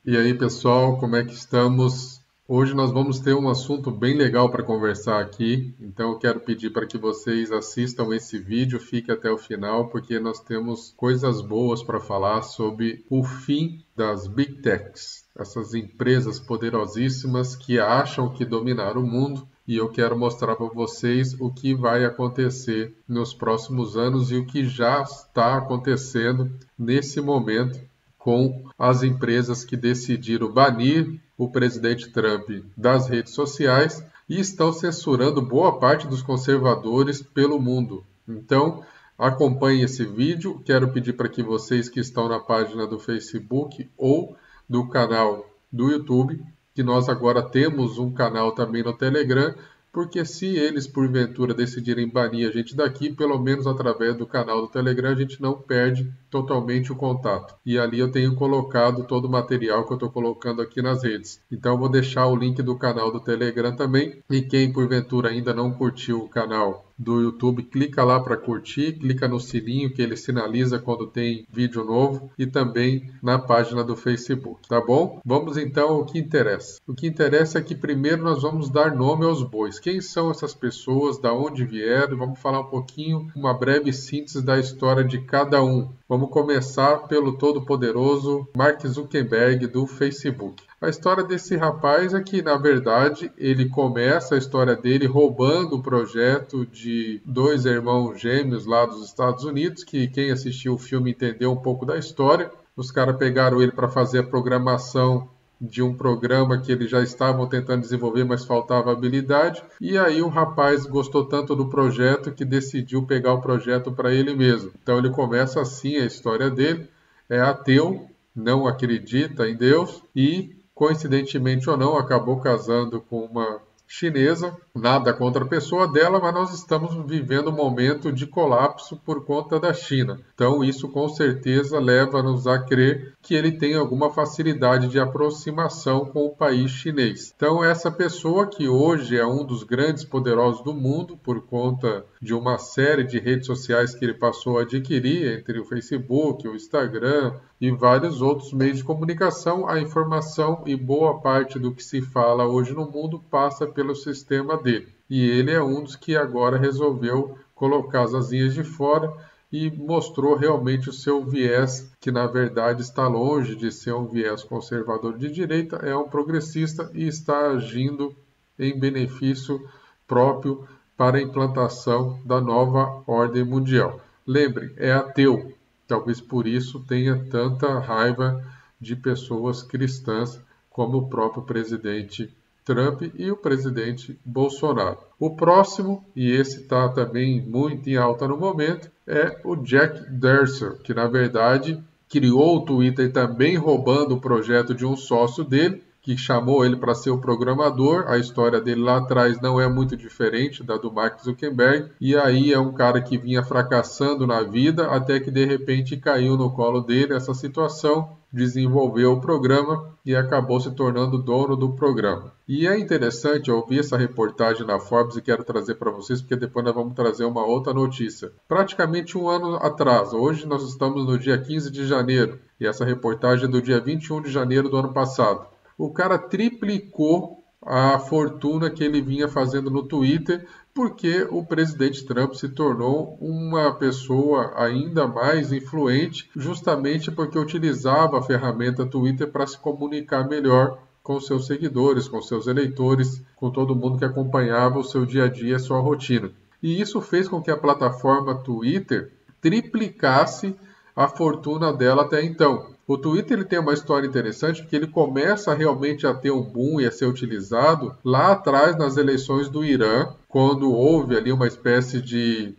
E aí, pessoal, como é que estamos? Hoje nós vamos ter um assunto bem legal para conversar aqui, então eu quero pedir para que vocês assistam esse vídeo, fique até o final, porque nós temos coisas boas para falar sobre o fim das Big Techs, essas empresas poderosíssimas que acham que dominaram o mundo. E eu quero mostrar para vocês o que vai acontecer nos próximos anos e o que já está acontecendo nesse momento com as empresas que decidiram banir o presidente Trump das redes sociais e estão censurando boa parte dos conservadores pelo mundo. Então, acompanhe esse vídeo. Quero pedir para que vocês que estão na página do Facebook ou do canal do YouTube, que nós agora temos um canal também no Telegram, porque se eles porventura decidirem banir a gente daqui, pelo menos através do canal do Telegram, a gente não perde totalmente o contato. E ali eu tenho colocado todo o material que eu estou colocando aqui nas redes. Então eu vou deixar o link do canal do Telegram também. E quem porventura ainda não curtiu o canal do YouTube, clica lá para curtir, clica no sininho que ele sinaliza quando tem vídeo novo e também na página do Facebook, tá bom? Vamos então ao que interessa. O que interessa é que primeiro nós vamos dar nome aos bois. Quem são essas pessoas, da onde vieram? Vamos falar um pouquinho, uma breve síntese da história de cada um. Vamos começar pelo todo-poderoso Mark Zuckerberg do Facebook. A história desse rapaz é que, na verdade, ele começa a história dele roubando o projeto de dois irmãos gêmeos lá dos Estados Unidos, que quem assistiu o filme entendeu um pouco da história. Os caras pegaram ele para fazer a programação de um programa que eles já estavam tentando desenvolver, mas faltava habilidade. E aí o rapaz gostou tanto do projeto que decidiu pegar o projeto para ele mesmo. Então ele começa assim a história dele. É ateu, não acredita em Deus e, coincidentemente ou não, acabou casando com uma chinesa. Nada contra a pessoa dela, mas nós estamos vivendo um momento de colapso por conta da China. Então, isso com certeza leva-nos a crer que ele tem alguma facilidade de aproximação com o país chinês. Então, essa pessoa que hoje é um dos grandes poderosos do mundo por conta de uma série de redes sociais que ele passou a adquirir, entre o Facebook, o Instagram e vários outros meios de comunicação, a informação e boa parte do que se fala hoje no mundo passa pelo sistema dele. E ele é um dos que agora resolveu colocar as asinhas de fora e mostrou realmente o seu viés, que na verdade está longe de ser um viés conservador de direita, é um progressista e está agindo em benefício próprio para a implantação da nova ordem mundial. Lembre, é ateu. Talvez por isso tenha tanta raiva de pessoas cristãs como o próprio presidente Trump e o presidente Bolsonaro. O próximo, e esse está também muito em alta no momento, é o Jack Dorsey, que na verdade criou o Twitter também roubando o projeto de um sócio dele, que chamou ele para ser o programador. A história dele lá atrás não é muito diferente da do Mark Zuckerberg. E aí é um cara que vinha fracassando na vida até que de repente caiu no colo dele essa situação, desenvolveu o programa e acabou se tornando dono do programa. E é interessante, eu vi essa reportagem na Forbes e quero trazer para vocês, porque depois nós vamos trazer uma outra notícia. Praticamente um ano atrás, hoje nós estamos no dia 15 de janeiro, e essa reportagem é do dia 21 de janeiro do ano passado. O cara triplicou a fortuna que ele vinha fazendo no Twitter, porque o presidente Trump se tornou uma pessoa ainda mais influente, justamente porque utilizava a ferramenta Twitter para se comunicar melhor com seus seguidores, com seus eleitores, com todo mundo que acompanhava o seu dia a dia, a sua rotina. E isso fez com que a plataforma Twitter triplicasse a fortuna dela até então. O Twitter ele tem uma história interessante porque ele começa realmente a ter um boom e a ser utilizado lá atrás nas eleições do Irã, quando houve ali uma espécie de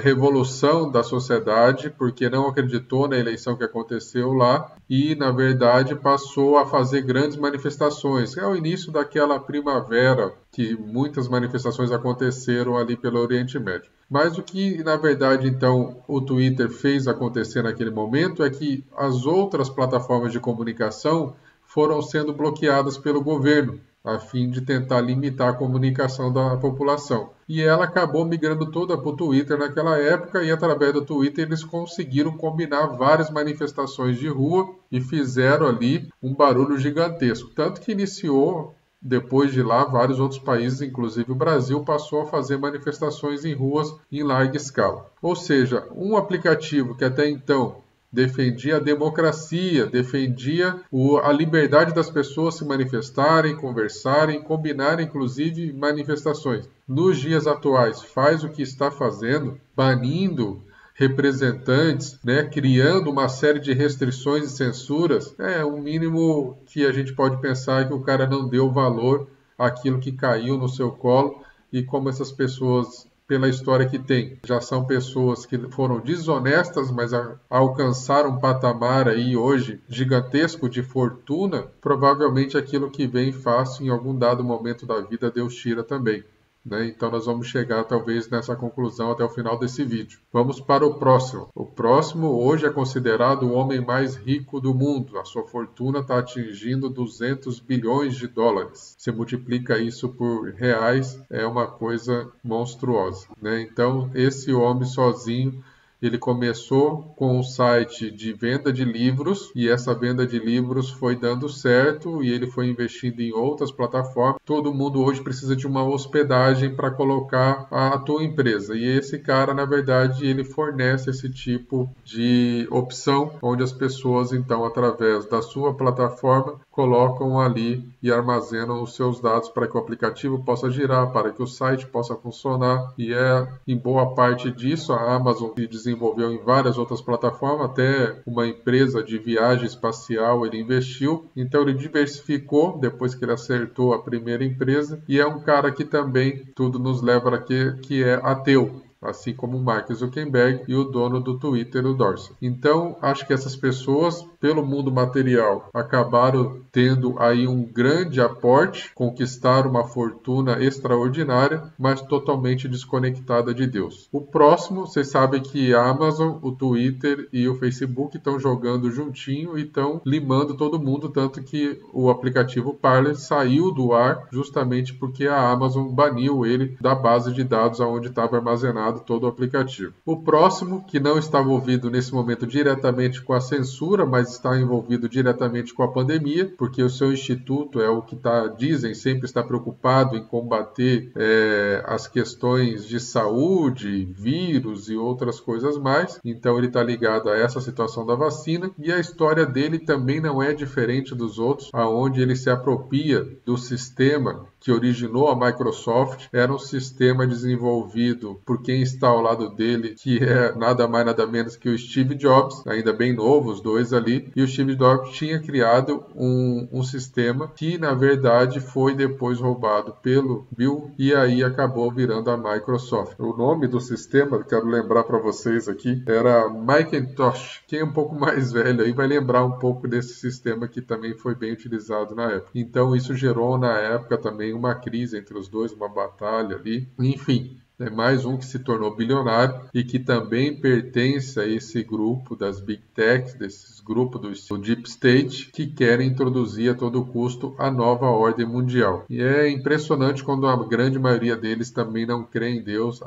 revolução da sociedade, porque não acreditou na eleição que aconteceu lá e, na verdade, passou a fazer grandes manifestações. É o início daquela primavera que muitas manifestações aconteceram ali pelo Oriente Médio. Mas o que, na verdade, então, o Twitter fez acontecer naquele momento é que as outras plataformas de comunicação foram sendo bloqueadas pelo governo, a fim de tentar limitar a comunicação da população. E ela acabou migrando toda para o Twitter naquela época, e através do Twitter eles conseguiram combinar várias manifestações de rua e fizeram ali um barulho gigantesco. Tanto que iniciou, depois de lá, vários outros países, inclusive o Brasil, passou a fazer manifestações em ruas em larga escala. Ou seja, um aplicativo que até então defendia a democracia, defendia a liberdade das pessoas se manifestarem, conversarem, combinarem, inclusive, manifestações. Nos dias atuais, faz o que está fazendo, banindo representantes, criando uma série de restrições e censuras. É o mínimo que a gente pode pensar que o cara não deu valor àquilo que caiu no seu colo, e como essas pessoas, pela história que tem, já são pessoas que foram desonestas, mas alcançaram um patamar aí hoje gigantesco de fortuna, provavelmente aquilo que vem fácil em algum dado momento da vida Deus tira também. Então nós vamos chegar talvez nessa conclusão até o final desse vídeo. Vamos para o próximo. O próximo hoje é considerado o homem mais rico do mundo. A sua fortuna está atingindo 200 bilhões de dólares. Se multiplica isso por reais, é uma coisa monstruosa. Então esse homem sozinho, ele começou com um site de venda de livros, e essa venda de livros foi dando certo e ele foi investindo em outras plataformas. Todo mundo hoje precisa de uma hospedagem para colocar a tua empresa, e esse cara, na verdade, ele fornece esse tipo de opção, onde as pessoas, então, através da sua plataforma, colocam ali e armazenam os seus dados para que o aplicativo possa girar, para que o site possa funcionar, e em boa parte disso a Amazon desenvolveu em várias outras plataformas, até uma empresa de viagem espacial ele investiu. Então ele diversificou depois que ele acertou a primeira empresa, e é um cara que também tudo nos leva a que é ateu, assim como o Mark Zuckerberg e o dono do Twitter, o Dorsey. Então, acho que essas pessoas, pelo mundo material, acabaram tendo aí um grande aporte, conquistaram uma fortuna extraordinária, mas totalmente desconectada de Deus. O próximo, vocês sabem que a Amazon, o Twitter e o Facebook estão jogando juntinho e estão limando todo mundo, tanto que o aplicativo Parler saiu do ar justamente porque a Amazon baniu ele da base de dados onde estava armazenado todo o aplicativo. O próximo, que não estava envolvido nesse momento diretamente com a censura, mas está envolvido diretamente com a pandemia, porque o seu instituto é o que dizem, sempre está preocupado em combater as questões de saúde, vírus e outras coisas mais. Então ele está ligado a essa situação da vacina, e a história dele também não é diferente dos outros, aonde ele se apropria do sistema que originou a Microsoft. Era um sistema desenvolvido por quem está ao lado dele, que é nada mais nada menos que o Steve Jobs, ainda bem novo os dois ali, e o Steve Jobs tinha criado um sistema que na verdade foi depois roubado pelo Bill, e aí acabou virando a Microsoft. O nome do sistema, quero lembrar para vocês aqui, era Macintosh. Quem é um pouco mais velho aí vai lembrar um pouco desse sistema que também foi bem utilizado na época. Então isso gerou na época também uma crise entre os dois, uma batalha ali, enfim. É mais um que se tornou bilionário e que também pertence a esse grupo das Big Techs, desses grupos do Deep State, que querem introduzir a todo custo a nova ordem mundial. E é impressionante quando a grande maioria deles também não crê em Deus,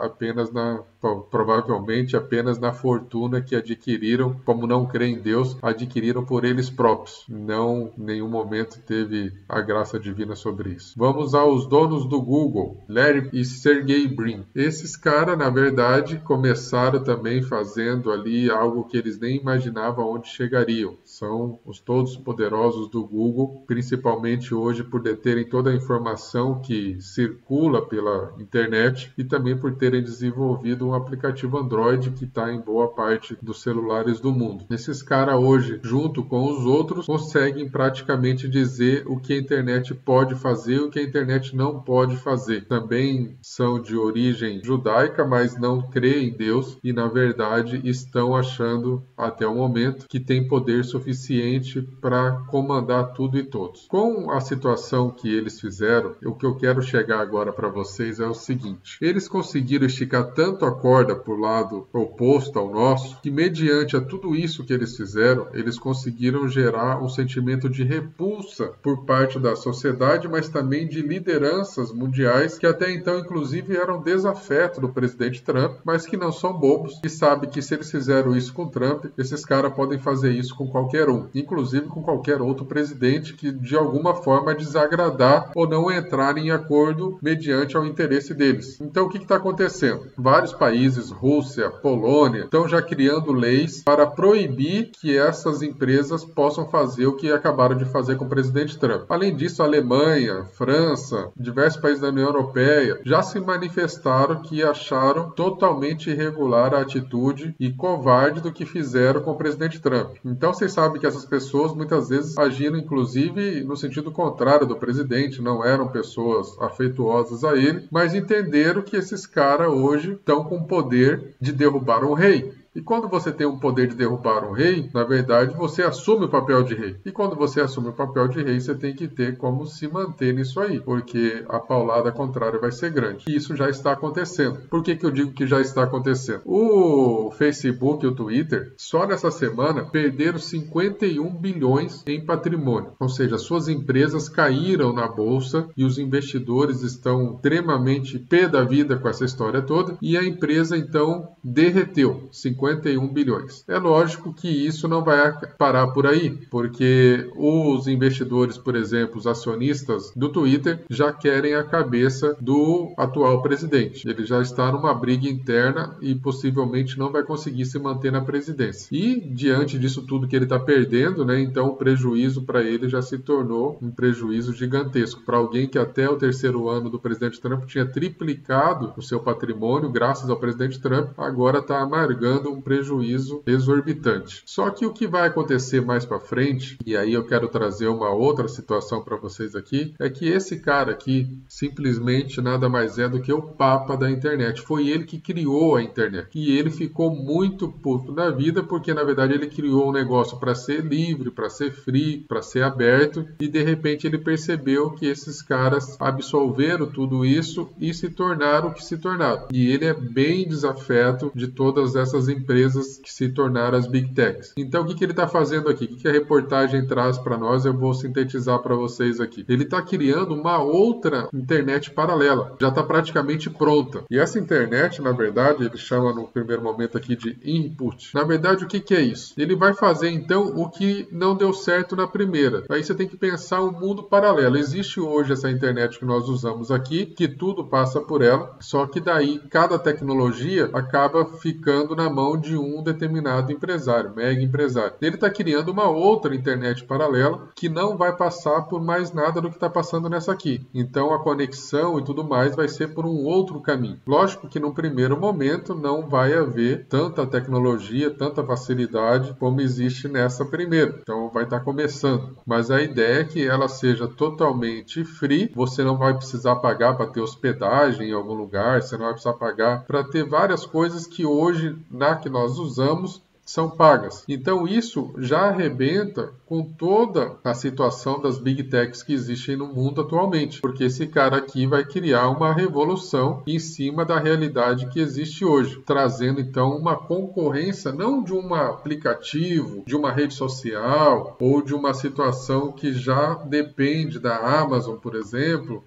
provavelmente apenas na fortuna que adquiriram, como não crê em Deus, adquiriram por eles próprios. Não, em nenhum momento teve a graça divina sobre isso. Vamos aos donos do Google, Larry e Sergey Brin. Esses caras, na verdade, começaram também fazendo ali algo que eles nem imaginavam onde chegariam. São os todos poderosos do Google, principalmente hoje por deterem toda a informação que circula pela internet e também por terem desenvolvido um aplicativo Android que está em boa parte dos celulares do mundo. Esses caras hoje, junto com os outros, conseguem praticamente dizer o que a internet pode fazer e o que a internet não pode fazer. Também são de origem judaica, mas não creem em Deus e, na verdade, estão achando, até o momento, que tem poder suficiente para comandar tudo e todos. Com a situação que eles fizeram, o que eu quero chegar agora para vocês é o seguinte: eles conseguiram esticar tanto a corda para o lado oposto ao nosso, que mediante a tudo isso que eles fizeram, eles conseguiram gerar um sentimento de repulsa por parte da sociedade, mas também de lideranças mundiais que até então, inclusive, eram desafeto do presidente Trump, mas que não são bobos e sabem que se eles fizeram isso com Trump, esses caras podem fazer isso com qualquer um, inclusive com qualquer outro presidente que de alguma forma desagradar ou não entrar em acordo mediante ao interesse deles. Então o que está acontecendo? Vários países, Rússia, Polônia, estão já criando leis para proibir que essas empresas possam fazer o que acabaram de fazer com o presidente Trump. Além disso, a Alemanha, França, diversos países da União Europeia já se manifestaram que acharam totalmente irregular a atitude e covarde do que fizeram com o presidente Trump. Então vocês sabem que essas pessoas muitas vezes agiram inclusive no sentido contrário do presidente, não eram pessoas afetuosas a ele, mas entenderam que esses caras hoje estão com o poder de derrubar um rei. E quando você tem o poder de derrubar um rei, na verdade você assume o papel de rei. E quando você assume o papel de rei, você tem que ter como se manter nisso aí, porque a paulada contrária vai ser grande. E isso já está acontecendo. Por que eu digo que já está acontecendo? O Facebook e o Twitter, só nessa semana, perderam 51 bilhões em patrimônio. Ou seja, suas empresas caíram na bolsa e os investidores estão extremamente pé da vida com essa história toda. E a empresa, então, derreteu 51 bilhões. É lógico que isso não vai parar por aí, porque os investidores, por exemplo, os acionistas do Twitter, já querem a cabeça do atual presidente. Ele já está numa briga interna e possivelmente não vai conseguir se manter na presidência. E, diante disso tudo que ele está perdendo, né, então o prejuízo para ele já se tornou um prejuízo gigantesco. Para alguém que até o terceiro ano do presidente Trump tinha triplicado o seu patrimônio, graças ao presidente Trump, agora está amargando um prejuízo exorbitante. Só que o que vai acontecer mais para frente, e aí eu quero trazer uma outra situação para vocês aqui, é que esse cara aqui simplesmente nada mais é do que o papa da internet. Foi ele que criou a internet. E ele ficou muito puto da vida porque na verdade ele criou um negócio para ser livre, para ser free, para ser aberto e de repente ele percebeu que esses caras absolveram tudo isso e se tornaram o que se tornaram. E ele é bem desafeto de todas essas empresas que se tornaram as Big Techs. Então, o que ele está fazendo aqui? O que a reportagem traz para nós? Eu vou sintetizar para vocês aqui. Ele está criando uma outra internet paralela. Já está praticamente pronta. E essa internet, na verdade, ele chama no primeiro momento aqui de input. Na verdade, o que é isso? Ele vai fazer, então, o que não deu certo na primeira. Aí você tem que pensar um mundo paralelo. Existe hoje essa internet que nós usamos aqui, que tudo passa por ela, só que daí cada tecnologia acaba ficando na mão de um determinado empresário, mega empresário. Ele está criando uma outra internet paralela que não vai passar por mais nada do que está passando nessa aqui. Então a conexão e tudo mais vai ser por um outro caminho. Lógico que no primeiro momento não vai haver tanta tecnologia, tanta facilidade como existe nessa primeira. Então vai estar começando. Mas a ideia é que ela seja totalmente free. Você não vai precisar pagar para ter hospedagem em algum lugar, você não vai precisar pagar para ter várias coisas que hoje, na que nós usamos, são pagas. Então isso já arrebenta com toda a situação das Big Techs que existem no mundo atualmente, porque esse cara aqui vai criar uma revolução em cima da realidade que existe hoje, trazendo então uma concorrência não de um aplicativo, de uma rede social ou de uma situação que já depende da Amazon, por exemplo,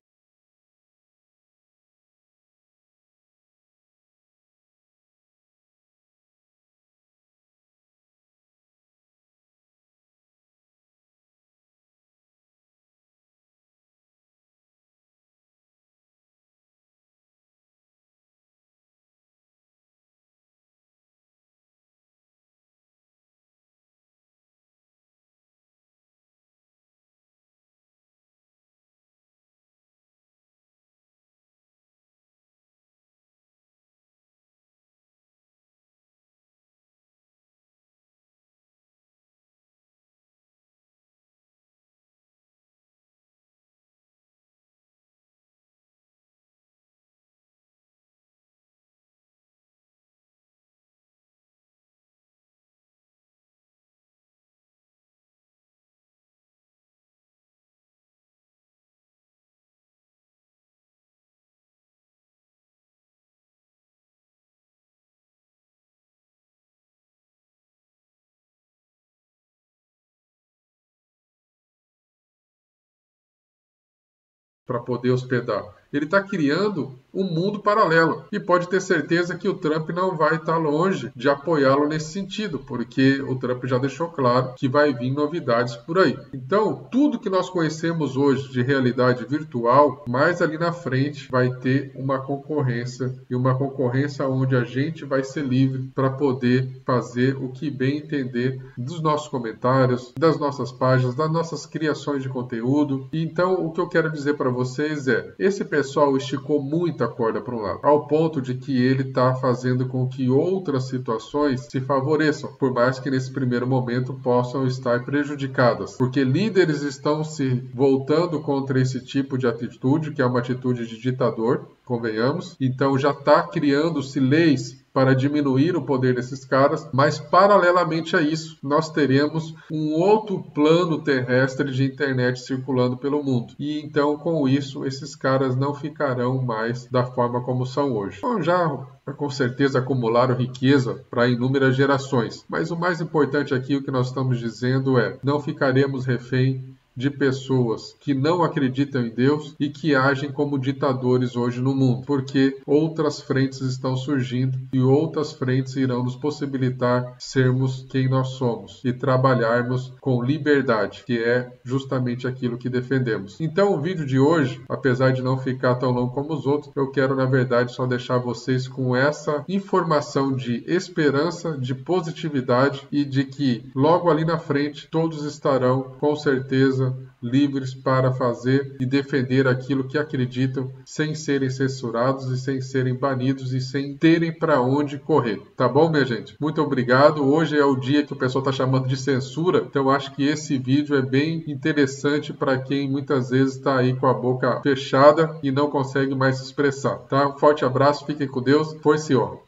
para poder hospedar. Ele está criando um mundo paralelo. E pode ter certeza que o Trump não vai estar longe de apoiá-lo nesse sentido, porque o Trump já deixou claro que vai vir novidades por aí. Então, tudo que nós conhecemos hoje de realidade virtual, mais ali na frente vai ter uma concorrência, e uma concorrência onde a gente vai ser livre para poder fazer o que bem entender dos nossos comentários, das nossas páginas, das nossas criações de conteúdo. Então, o que eu quero dizer para vocês é, esse pessoal esticou muito a corda para um lado, ao ponto de que ele está fazendo com que outras situações se favoreçam, por mais que nesse primeiro momento possam estar prejudicadas, porque líderes estão se voltando contra esse tipo de atitude, que é uma atitude de ditador, convenhamos, então já está criando-se leis para diminuir o poder desses caras, mas paralelamente a isso, nós teremos um outro plano terrestre de internet circulando pelo mundo. E então, com isso, esses caras não ficarão mais da forma como são hoje. Bom, já com certeza acumularam riqueza para inúmeras gerações, mas o mais importante aqui, o que nós estamos dizendo é, não ficaremos refém de pessoas que não acreditam em Deus e que agem como ditadores hoje no mundo, porque outras frentes estão surgindo e outras frentes irão nos possibilitar sermos quem nós somos e trabalharmos com liberdade, que é justamente aquilo que defendemos. Então, o vídeo de hoje, apesar de não ficar tão longo como os outros, eu quero, na verdade, só deixar vocês com essa informação de esperança, de positividade e de que logo ali na frente todos estarão, com certeza, livres para fazer e defender aquilo que acreditam, sem serem censurados e sem serem banidos e sem terem para onde correr. Tá bom, minha gente? Muito obrigado. Hoje é o dia que o pessoal está chamando de censura, então acho que esse vídeo é bem interessante para quem muitas vezes está aí com a boca fechada e não consegue mais se expressar. Tá? Um forte abraço, fiquem com Deus. Foi-se, ó.